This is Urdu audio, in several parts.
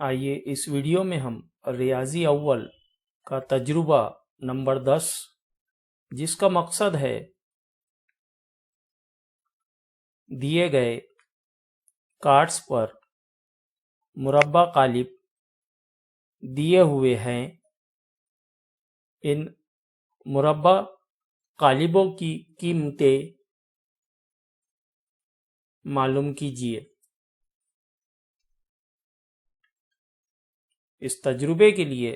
آئیے اس ویڈیو میں ہم ریاضی اول کا تجربہ نمبر 10 جس کا مقصد ہے دیے گئے کارڈز پر مربع قالب دیے ہوئے ہیں، ان مربع قالبوں کی قیمتیں معلوم کیجیے۔ اس تجربے کے لیے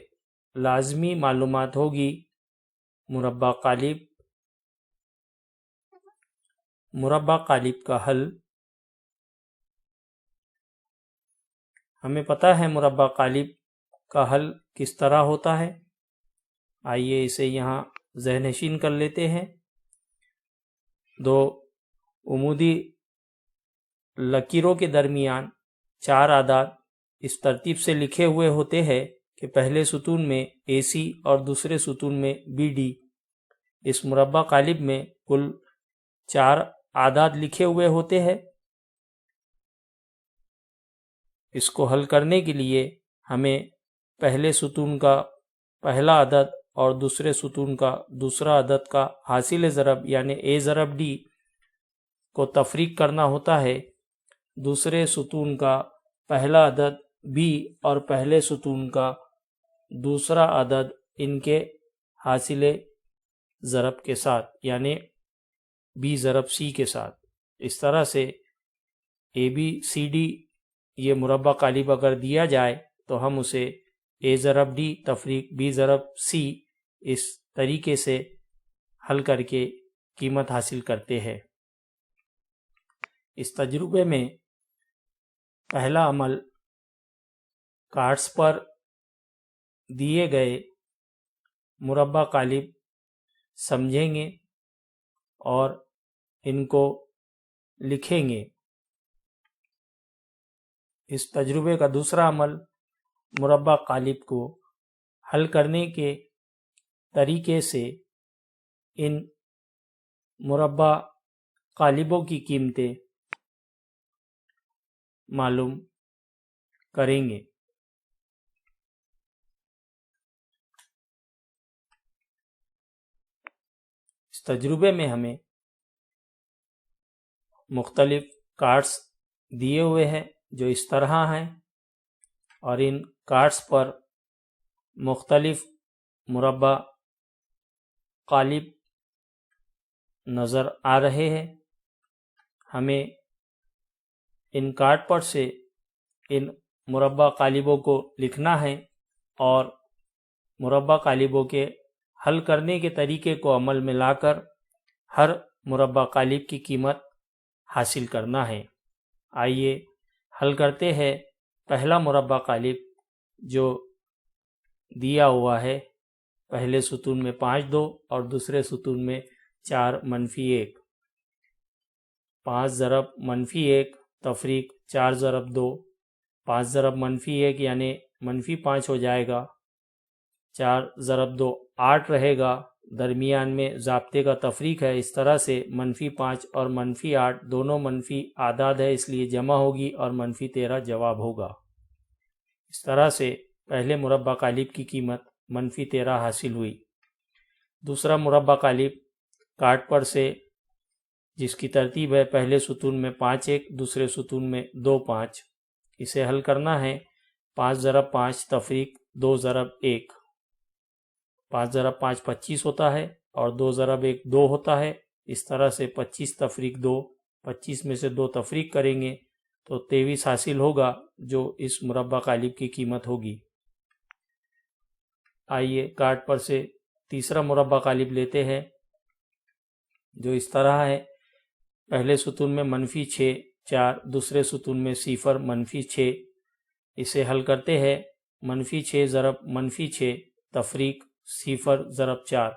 لازمی معلومات ہوگی مربع قالب، مربع قالب کا حل۔ ہمیں پتہ ہے مربع قالب کا حل کس طرح ہوتا ہے، آئیے اسے یہاں ذہن نشین کر لیتے ہیں۔ دو عمودی لکیروں کے درمیان 4 اعداد اس ترتیب سے لکھے ہوئے ہوتے ہیں کہ پہلے ستون میں AC اور دوسرے ستون میں BD۔ اس مربع قالب میں کل 4 اعداد لکھے ہوئے ہوتے ہیں۔ اس کو حل کرنے کے لیے ہمیں پہلے ستون کا پہلا عدد اور دوسرے ستون کا دوسرا عدد کا حاصل ضرب یعنی A ضرب D کو تفریق کرنا ہوتا ہے۔ دوسرے ستون کا پہلا عدد B اور پہلے ستون کا دوسرا عدد ان کے حاصل ضرب کے ساتھ یعنی B ضرب C کے ساتھ۔ اس طرح سے ABCD یہ مربع قالب اگر دیا جائے تو ہم اسے A ضرب D تفریق B ضرب C اس طریقے سے حل کر کے قیمت حاصل کرتے ہیں۔ اس تجربے میں پہلا عمل کارڈز پر دیے گئے مربع قالب سمجھیں گے اور ان کو لکھیں گے۔ اس تجربے کا دوسرا عمل مربع قالب کو حل کرنے کے طریقے سے ان مربع قالبوں کی قیمتیں معلوم کریں گے۔ اس تجربے میں ہمیں مختلف کارڈز دیے ہوئے ہیں جو اس طرح ہیں اور ان کارڈز پر مختلف مربع قالب نظر آ رہے ہیں۔ ہمیں ان کارڈ پر سے ان مربع قالبوں کو لکھنا ہے اور مربع قالبوں کے حل کرنے کے طریقے کو عمل میں لا کر ہر مربع قالب کی قیمت حاصل کرنا ہے۔ آئیے حل کرتے ہیں پہلا مربع قالب جو دیا ہوا ہے، پہلے ستون میں 5 2 اور دوسرے ستون میں 4 -1۔ 5 ضرب -1 تفریق 4 ضرب 2، 5 ضرب -1 یعنی -5 ہو جائے گا، 4 ضرب 2 8 رہے گا، درمیان میں ضابطے کا تفریق ہے، اس طرح سے -5 اور -8 دونوں منفی اعداد ہے اس لیے جمع ہوگی اور -13 جواب ہوگا۔ اس طرح سے پہلے مربع قالب کی قیمت -13 حاصل ہوئی۔ دوسرا مربع قالب کارڈ پر سے جس کی ترتیب ہے پہلے ستون میں 5 1 دوسرے ستون میں 2 5، اسے حل کرنا ہے۔ 5 ضرب 5 تفریق 2 ضرب 1، 5 ضرب 5 25 ہوتا ہے اور 2 ضرب 1 2 ہوتا ہے۔ اس طرح سے 25 تفریق 2، 25 میں سے 2 تفریق کریں گے تو 23 حاصل ہوگا جو اس مربع قالب کی قیمت ہوگی۔ آئیے کارڈ پر سے تیسرا مربع قالب لیتے ہیں جو اس طرح ہے، پہلے ستون میں -6 4 دوسرے ستون میں 0 -6، اسے حل کرتے ہیں۔ -6 ضرب -6 تفریق 0 ضرب 4،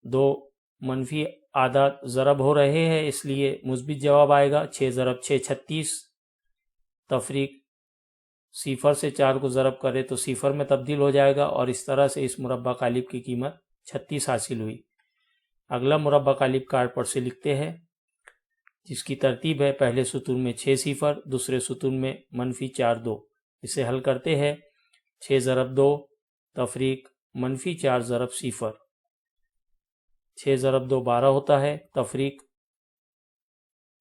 2 منفی اعداد ضرب ہو رہے ہیں اس لیے مثبت جواب آئے گا۔ 6 ضرب 6 36 تفریق 0 سے 4 کو ضرب کرے تو 0 میں تبدیل ہو جائے گا اور اس طرح سے اس مربع قالب کی قیمت 36 حاصل ہوئی۔ اگلا مربع قالب کارڈ پر سے لکھتے ہیں جس کی ترتیب ہے پہلے ستون میں 6 0 دوسرے ستون میں -4 2، اسے حل کرتے ہیں 6 ضرب 2 تفریق -4 ضرب 0، 6 ضرب 2 12 ہوتا ہے، تفریق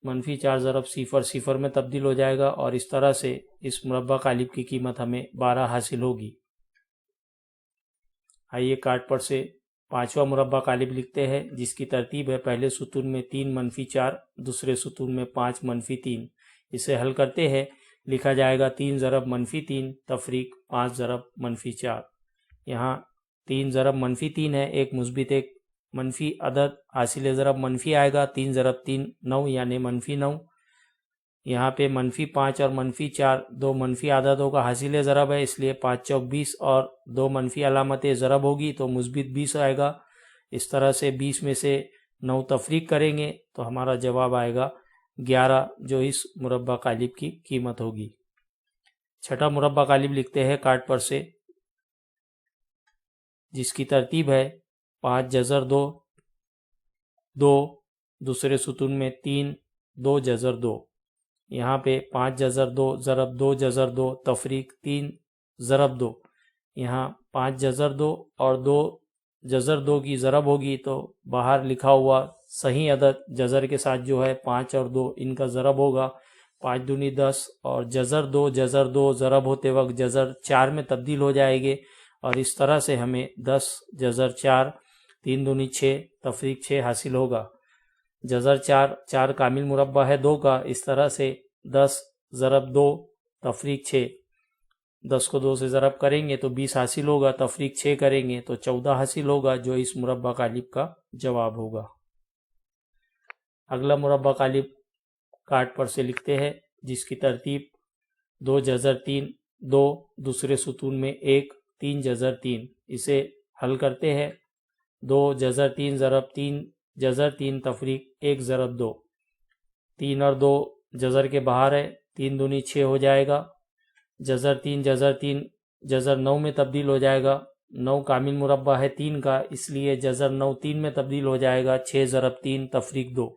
-4 ضرب 0 0 میں تبدیل ہو جائے گا، اور اس طرح سے اس مربع قالب کی قیمت ہمیں 12 حاصل ہوگی۔ آئیے کارڈ پر سے 5واں مربع قالب لکھتے ہیں، جس کی ترتیب ہے پہلے ستون میں 3 -4، دوسرے ستون میں 5 -3۔ اسے حل کرتے ہیں، لکھا جائے گا 3 ضرب -3 تفریق 5 ضرب -4۔ یہاں 3 ضرب -3 ہے، ایک مثبت ایک منفی عدد، حاصل ضرب منفی آئے گا، 3 ضرب 3 9 یعنی -9۔ یہاں پہ -5 اور -4 دو منفی عددوں کا حاصل ضرب ہے، اس لیے 5 چوک 20 اور دو منفی علامت ضرب ہوگی تو مثبت 20 آئے گا۔ اس طرح سے 20 میں سے 9 تفریق کریں گے تو ہمارا جواب آئے گا 11، جو اس مربع قالب کی قیمت ہوگی۔ چھٹا مربع قالب لکھتے ہیں کارڈ پر سے، جس کی ترتیب ہے 5 جذر 2 2، دوسرے ستون میں 3 2 جذر 2۔ یہاں پہ 5 جذر 2 ضرب 2 جذر 2 تفریق 3 ضرب 2۔ یہاں 5 جذر 2 اور 2 جذر 2 کی ضرب ہوگی تو باہر لکھا ہوا صحیح عدد جذر کے ساتھ جو ہے 5 اور 2 ان کا ضرب ہوگا، 5 دونی 10، اور جذر 2 ضرب ہوتے وقت جذر 4 میں تبدیل ہو جائے گے، اور اس طرح سے ہمیں 10 جذر 4 3 دونی 6 تفریق 6 حاصل ہوگا۔ جذر 4 کامل مربع ہے 2 کا، اس طرح سے 10 ضرب 2 تفریق 6، 10 کو 2 سے ضرب کریں گے تو 20 حاصل ہوگا، تفریق 6 کریں گے تو 14 حاصل ہوگا، جو اس مربع قالب کا جواب ہوگا۔ اگلا مربع قالب کارڈ پر سے لکھتے ہیں، جس کی ترتیب 2 جذر 3 2، دوسرے ستون میں 1 3 جذر 3۔ اسے حل کرتے ہیں، 2 جذر 3 ضرب 3 جذر 3 تفریق 1 ضرب 2۔ 3 اور 2 جذر کے باہر ہے، 3 دونی 6 ہو جائے گا، جذر 3 جذر 9 میں تبدیل ہو جائے گا، 9 کامل مربع ہے 3 کا، اس لیے جذر 9 3 میں تبدیل ہو جائے گا، 6 ضرب 3 تفریق 2،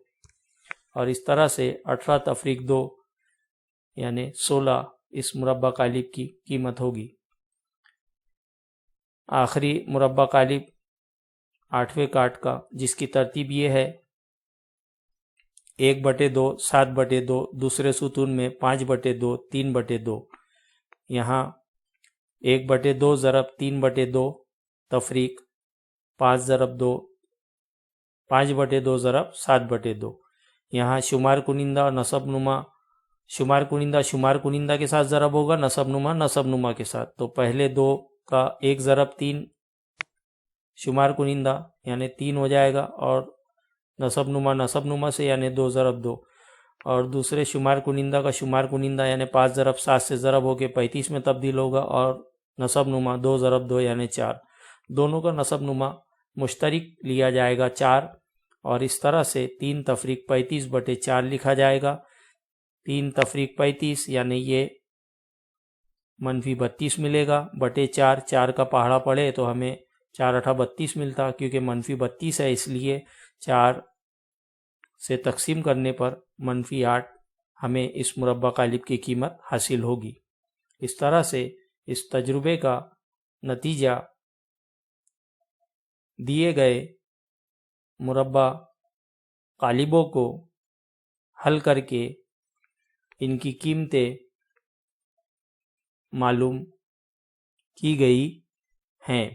اور اس طرح سے 18 تفریق 2 یعنی 16 اس مربع قالب کی قیمت ہوگی۔ آخری مربع قالب 8ویں کارڈ کا، جس کی ترتیب یہ ہے 1/2 7/2، دوسرے ستون میں 5/2 3/2۔ یہاں 1/2 ضرب 3/2 تفریق 5 ضرب 2 5/2 ضرب 7/2۔ یہاں شمار کنندہ اور نصب نما، شمار کنندہ کے ساتھ ضرب ہوگا، نصب نما کے ساتھ، تو پہلے 2 کا 1 ضرب 3 شمار کنندہ یعنی 3 ہو جائے گا، اور نصب نما سے یعنی 2 ضرب 2، اور دوسرے شمار کنندہ یعنی 5 ضرب 7 سے ضرب ہو کے 35 میں تبدیل ہوگا، اور نصب نما 2 ضرب 2 یعنی 4۔ دونوں کا نصب نما مشترک لیا جائے گا 4، اور اس طرح سے 3 تفریق 35/4 لکھا جائے گا۔ 3 تفریق 35 یعنی یہ -32 ملے گا بٹے 4، 4 کا پہاڑا پڑے تو ہمیں 4 8 32 ملتا، کیونکہ -32 ہے اس لیے 4 سے تقسیم کرنے پر -8 ہمیں اس مربع قالب کی قیمت حاصل ہوگی۔ اس طرح سے اس تجربے کا نتیجہ دیے گئے مربع قالبوں کو حل کر کے ان کی قیمتیں معلوم کی گئی ہیں۔